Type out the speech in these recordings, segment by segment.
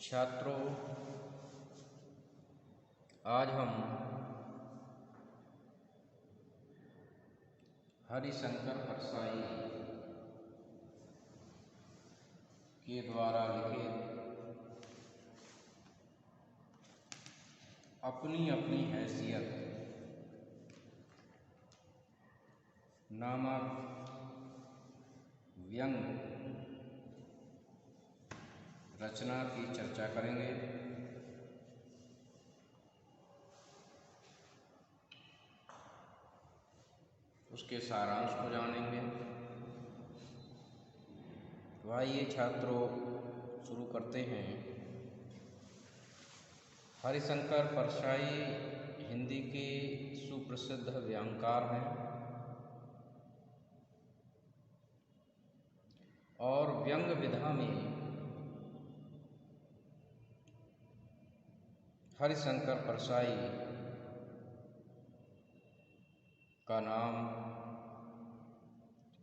छात्रों, आज हम हरिशंकर परसाई के द्वारा लिखित अपनी अपनी हैसियत नामक व्यंग रचना की चर्चा करेंगे। उसके सारांश को जानेंगे। तो आइए छात्रों, शुरू करते हैं। हरिशंकर परसाई हिंदी के सुप्रसिद्ध व्यंगकार हैं और व्यंग विधा में हरिशंकर परसाई का नाम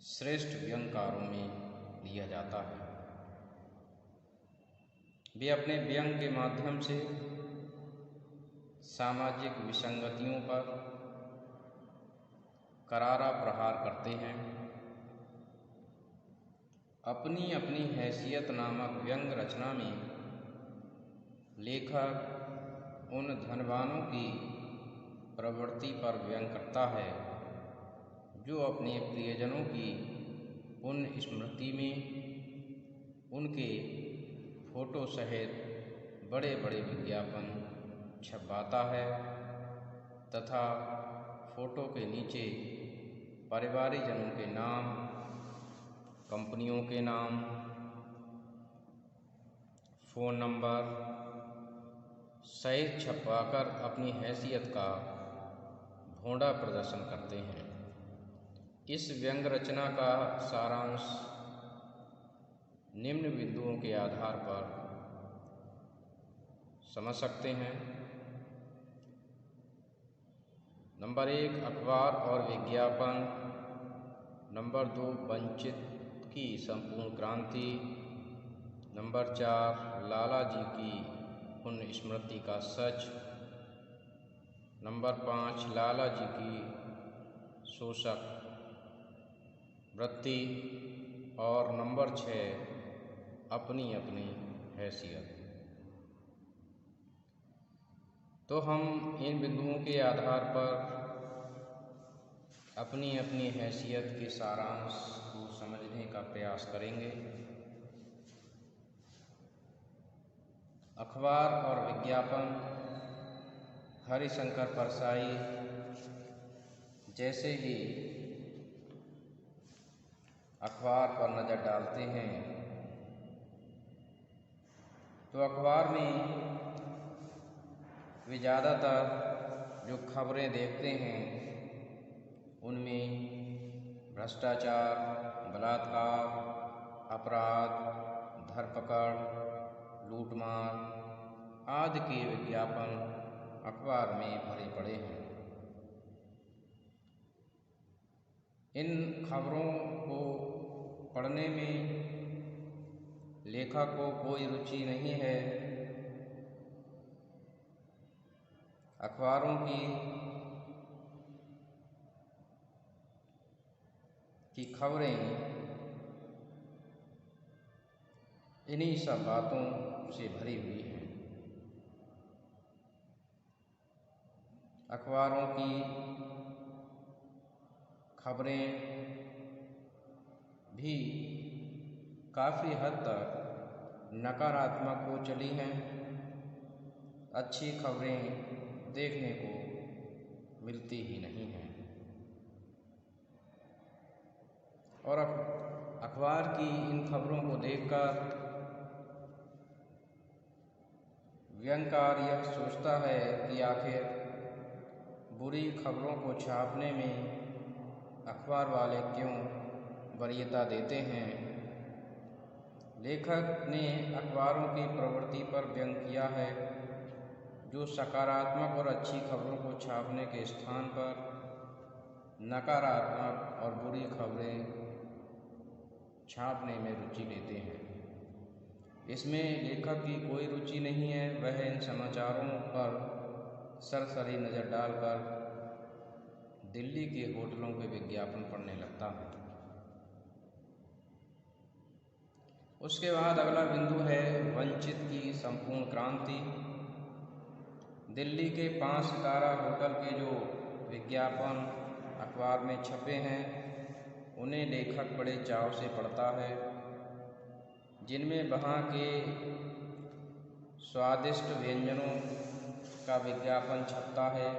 श्रेष्ठ व्यंगकारों में लिया जाता है। वे अपने व्यंग के माध्यम से सामाजिक विसंगतियों पर करारा प्रहार करते हैं। अपनी अपनी हैसियत नामक व्यंग रचना में लेखक उन धनवानों की प्रवृत्ति पर व्यंग करता है जो अपने प्रियजनों की पुण्य स्मृति में उनके फोटो सहित बड़े बड़े विज्ञापन छपवाता है तथा फोटो के नीचे परिवारजनों के नाम, कंपनियों के नाम, फ़ोन नंबर सहित छपवाकर अपनी हैसियत का भोंडा प्रदर्शन करते हैं। इस व्यंग रचना का सारांश निम्न बिंदुओं के आधार पर समझ सकते हैं। नंबर 1, अखबार और विज्ञापन। नंबर 2, वंचित की संपूर्ण क्रांति। नंबर 4, लाला जी की पुण्य स्मृति का सच। नंबर 5, लाला जी की शोषक वृत्ति। और नंबर 6, अपनी अपनी हैसियत। तो हम इन बिंदुओं के आधार पर अपनी अपनी हैसियत के सारांश को समझने का प्रयास करेंगे। अखबार और विज्ञापन। हरिशंकर परसाई जैसे ही अखबार पर नज़र डालते हैं तो अखबार में वे ज़्यादातर जो खबरें देखते हैं उनमें भ्रष्टाचार, बलात्कार, अपराध, धरपकड़, लूटमार आदि के विज्ञापन अखबार में भरे पड़े हैं। इन खबरों को पढ़ने में लेखक को कोई रुचि नहीं है। अखबारों की खबरें इन्हीं सब बातों से भरी हुई हैं। अखबारों की खबरें भी काफ़ी हद तक नकारात्मक हो चली हैं। अच्छी खबरें देखने को मिलती ही नहीं हैं। और अखबार की इन खबरों को देखकर व्यंगकार यह सोचता है कि आखिर बुरी खबरों को छापने में अखबार वाले क्यों वरीयता देते हैं। लेखक ने अखबारों की प्रवृत्ति पर व्यंग किया है जो सकारात्मक और अच्छी खबरों को छापने के स्थान पर नकारात्मक और बुरी खबरें छापने में रुचि लेते हैं। इसमें लेखक की कोई रुचि नहीं है। वह इन समाचारों पर सरसरी नज़र डालकर दिल्ली के होटलों के विज्ञापन पढ़ने लगता है। उसके बाद अगला बिंदु है वंचित की संपूर्ण क्रांति। दिल्ली के 5 सितारा होटल के जो विज्ञापन अखबार में छपे हैं उन्हें लेखक बड़े चाव से पढ़ता है, जिनमें वहाँ के स्वादिष्ट व्यंजनों का विज्ञापन छपता है।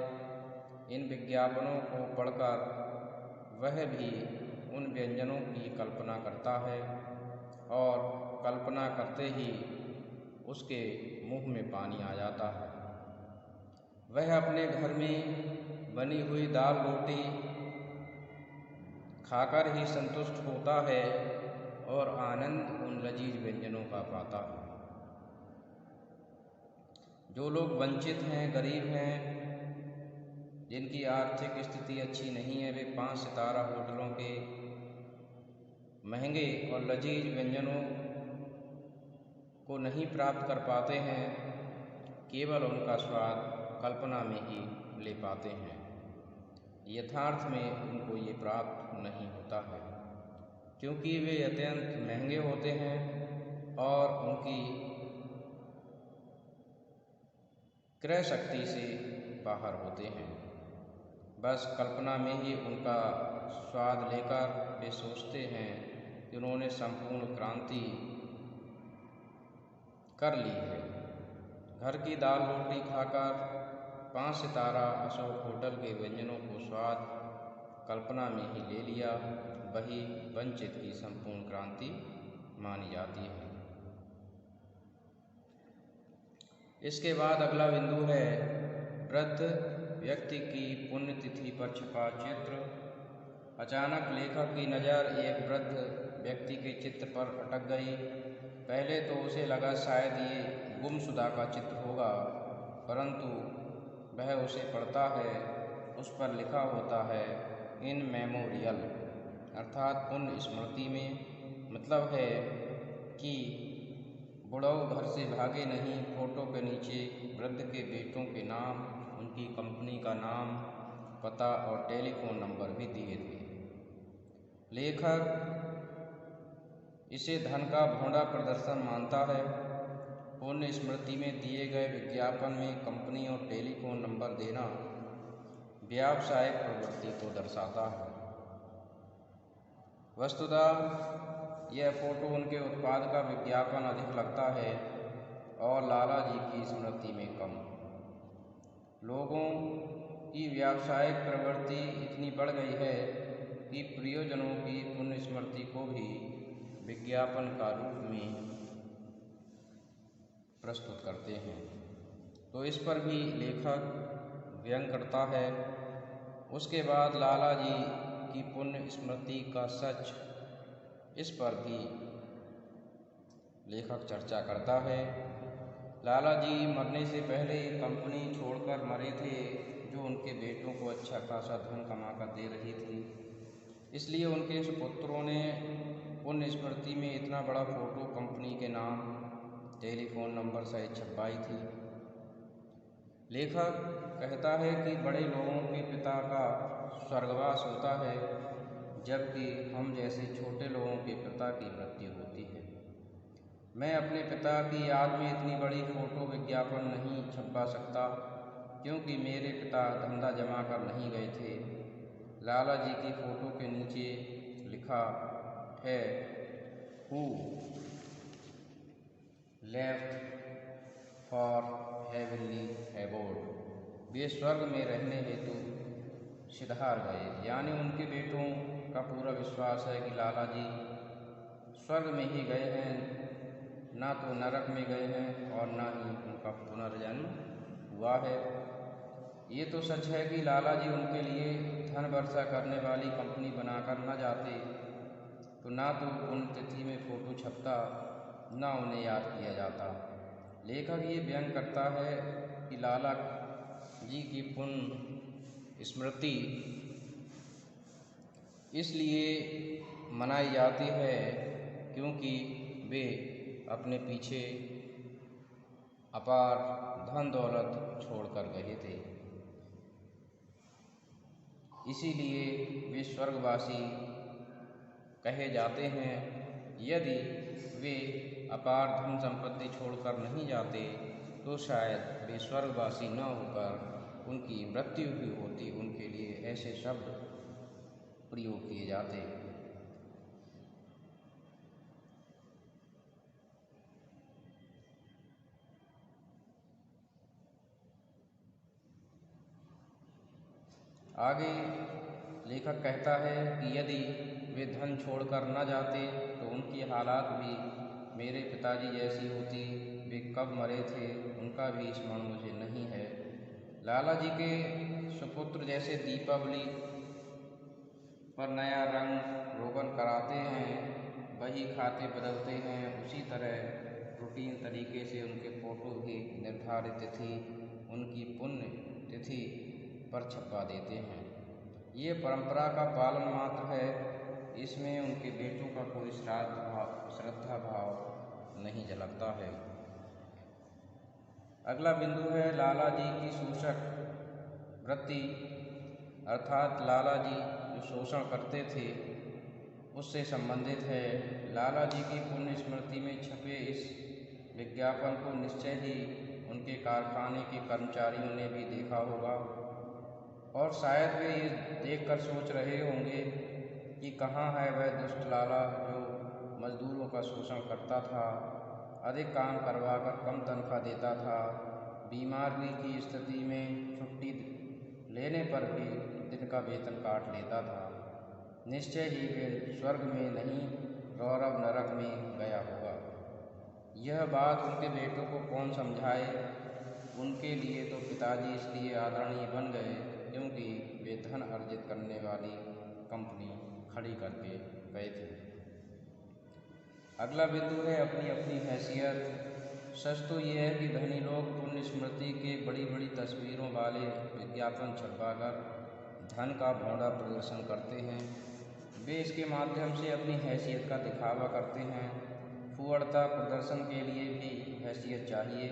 इन विज्ञापनों को पढ़कर वह भी उन व्यंजनों की कल्पना करता है और कल्पना करते ही उसके मुंह में पानी आ जाता है। वह अपने घर में बनी हुई दाल रोटी खाकर ही संतुष्ट होता है और आनंद उन लजीज व्यंजनों का पाता है। जो लोग वंचित हैं, गरीब हैं, जिनकी आर्थिक स्थिति अच्छी नहीं है, वे 5 सितारा होटलों के महंगे और लजीज व्यंजनों को नहीं प्राप्त कर पाते हैं, केवल उनका स्वाद कल्पना में ही ले पाते हैं। यथार्थ में उनको ये प्राप्त नहीं होता है, क्योंकि वे अत्यंत महंगे होते हैं और उनकी क्रय शक्ति से बाहर होते हैं। बस कल्पना में ही उनका स्वाद लेकर वे सोचते हैं कि उन्होंने संपूर्ण क्रांति कर ली है। घर की दाल रोटी खाकर 5 सितारा अशोक होटल के व्यंजनों को स्वाद कल्पना में ही ले लिया, वही वंचित की संपूर्ण क्रांति मानी जाती है। इसके बाद अगला बिंदु है वृद्ध व्यक्ति की पुण्यतिथि पर छपा चित्र। अचानक लेखक की नज़र एक वृद्ध व्यक्ति के चित्र पर अटक गई। पहले तो उसे लगा शायद ये गुमशुदा का चित्र होगा, परंतु वह उसे पढ़ता है। उस पर लिखा होता है इन मेमोरियल, अर्थात पुण्य स्मृति में। मतलब है कि बुढ़ऊ घर से भागे नहीं। फोटो के नीचे वृद्ध के बेटों के नाम, उनकी कंपनी का नाम, पता और टेलीफोन नंबर भी दिए थे। लेखक इसे धन का भोंडा प्रदर्शन मानता है। पुण्य स्मृति में दिए गए विज्ञापन में कंपनी और टेलीफोन नंबर देना व्यावसायिक प्रवृत्ति को दर्शाता है। वस्तुतः यह फोटो उनके उत्पाद का विज्ञापन अधिक लगता है और लाला जी की स्मृति में कम। लोगों की व्यावसायिक प्रवृत्ति इतनी बढ़ गई है कि प्रियजनों की पुण्य स्मृति को भी विज्ञापन का रूप में प्रस्तुत करते हैं। तो इस पर भी लेखक व्यंग करता है। उसके बाद लाला जी की पुण्य स्मृति का सच, इस पर भी लेखक चर्चा करता है। लाला जी मरने से पहले कंपनी छोड़कर मरे थे, जो उनके बेटों को अच्छा खासा धन कमा कर दे रही थी। इसलिए उनके सुपुत्रों ने पुण्य स्मृति में इतना बड़ा फोटो कंपनी के नाम, टेलीफोन नंबर सहित छपवाई थी। लेखक कहता है कि बड़े लोगों के पिता का स्वर्गवास होता है, जबकि हम जैसे छोटे लोगों के पिता की मृत्यु होती है। मैं अपने पिता की याद में इतनी बड़ी फोटो विज्ञापन नहीं छपवा सकता, क्योंकि मेरे पिता धंधा जमा कर नहीं गए थे। लाला जी की फोटो के नीचे लिखा है who left for heavenly abode, वे स्वर्ग में रहने हेतु सिधार गए। यानी उनके बेटों का पूरा विश्वास है कि लाला जी स्वर्ग में ही गए हैं, ना तो नरक में गए हैं और ना ही उनका पुनर्जन्म हुआ है। ये तो सच है कि लाला जी उनके लिए धन वर्षा करने वाली कंपनी बनाकर न जाते तो ना तो पुण्यतिथि में फोटो छपता, ना उन्हें याद किया जाता। लेखक ये व्यंग करता है कि लाला जी की पुण्य स्मृति इसलिए मनाई जाती है क्योंकि वे अपने पीछे अपार धन दौलत छोड़कर गए थे। इसीलिए वे स्वर्गवासी कहे जाते हैं। यदि वे अपार धन संपत्ति छोड़कर नहीं जाते तो शायद वे स्वर्गवासी न होकर उनकी मृत्यु भी होती। उनके लिए ऐसे शब्द प्रयोग किए जाते। आगे लेखक कहता है कि यदि वे धन छोड़कर न जाते तो उनकी हालात भी मेरे पिताजी जैसी होती। वे कब मरे थे उनका भी स्मरण मुझे नहीं है। लाला जी के सुपुत्र जैसे दीपावली पर नया रंग रोगन कराते हैं, बही खाते बदलते हैं, उसी तरह रूटीन तरीके से उनके फ़ोटो भी निर्धारित तिथि उनकी पुण्य तिथि पर छपवा देते हैं। ये परंपरा का पालन मात्र है, इसमें उनके बेटों का कोई श्रद्धा भाव नहीं झलकता है। अगला बिंदु है लाला जी की शोषक वृत्ति, अर्थात लाला जी जो शोषण करते थे उससे संबंधित है। लाला जी की पुण्य स्मृति में छपे इस विज्ञापन को निश्चय ही उनके कारखाने के कर्मचारियों ने भी देखा होगा और शायद वे ये देखकर सोच रहे होंगे कि कहाँ है वह दुष्ट लाला जो मजदूरों का शोषण करता था, अधिक काम करवाकर कम तनख्वाह देता था, बीमारी की स्थिति में छुट्टी लेने पर भी दिन का वेतन काट लेता था। निश्चय ही वे स्वर्ग में नहीं गौरव नरक में गया होगा। यह बात उनके बेटों को कौन समझाए। उनके लिए तो पिताजी इसलिए आदरणीय बन गए क्योंकि वे धन अर्जित करने वाली कंपनी खड़ी करके गए थे। अगला बिंदु है अपनी अपनी हैसियत। सच तो यह है कि धनी लोग पुण्य स्मृति के बड़ी बड़ी तस्वीरों वाले विज्ञापन छपवाकर धन का भोंडा प्रदर्शन करते हैं। वे इसके माध्यम से अपनी हैसियत का दिखावा करते हैं। फुहड़ता प्रदर्शन के लिए भी हैसियत चाहिए।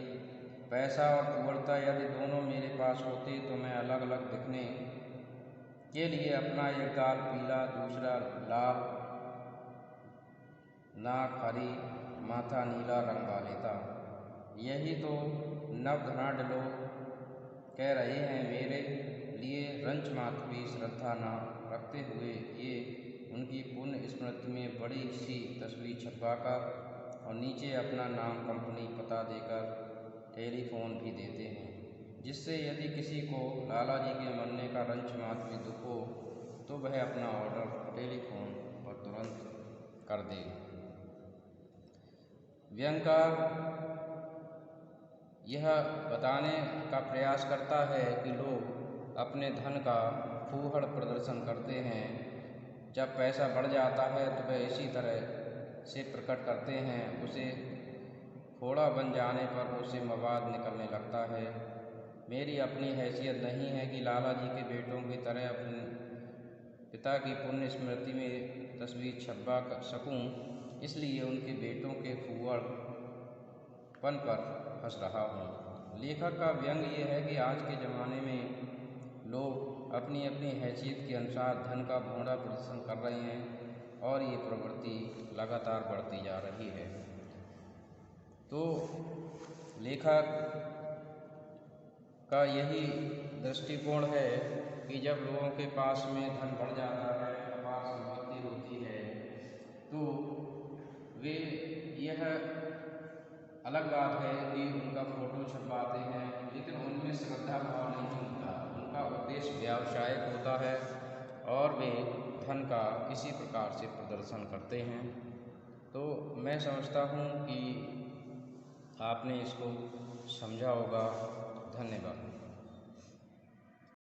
पैसा और फुहड़ता यदि दोनों मेरे पास होते तो मैं अलग अलग दिखने के लिए अपना एक गाल पीला, दूसरा लाल, नाक हरी, माथा नीला रंगवा लेता। यही तो नवधनाढ़ लोग कह रहे हैं। मेरे लिए रंच मात्र भी श्रद्धा न रखते हुए ये उनकी पुण्य स्मृति में बड़ी सी तस्वीर छपवाकर और नीचे अपना नाम, कंपनी, पता देकर टेलीफोन भी देते हैं, जिससे यदि किसी को लाला जी के मरने का रंच मात्र भी दुख हो तो वह अपना ऑर्डर टेलीफोन पर तुरंत कर दे। व्यंग्यकार यह बताने का प्रयास करता है कि लोग अपने धन का फूहड़ प्रदर्शन करते हैं। जब पैसा बढ़ जाता है तो वह इसी तरह से प्रकट करते हैं। उसे थोड़ा बन जाने पर उसे मवाद निकलने लगता है। मेरी अपनी हैसियत नहीं है कि लाला जी के बेटों की तरह अपने पिता की पुण्य स्मृति में तस्वीर छपवा सकूं, इसलिए उनके बेटों के फूहड़पन पर हंस रहा हूँ। लेखक का व्यंग्य ये है कि आज के ज़माने में लोग अपनी अपनी हैसियत के अनुसार धन का भोंडा प्रदर्शन कर रहे हैं और ये प्रवृत्ति लगातार बढ़ती जा रही है। तो लेखक का यही दृष्टिकोण है कि जब लोगों के पास में धन बढ़ जाता है, अपार संपत्ति होती है, तो वे यह अलग बात है कि उनका फ़ोटो छपवाते हैं, लेकिन उनमें श्रद्धा भाव नहीं होता। उनका उद्देश्य व्यावसायिक होता है और वे धन का इसी प्रकार से प्रदर्शन करते हैं। तो मैं समझता हूँ कि आपने इसको समझा होगा। धन्यवाद।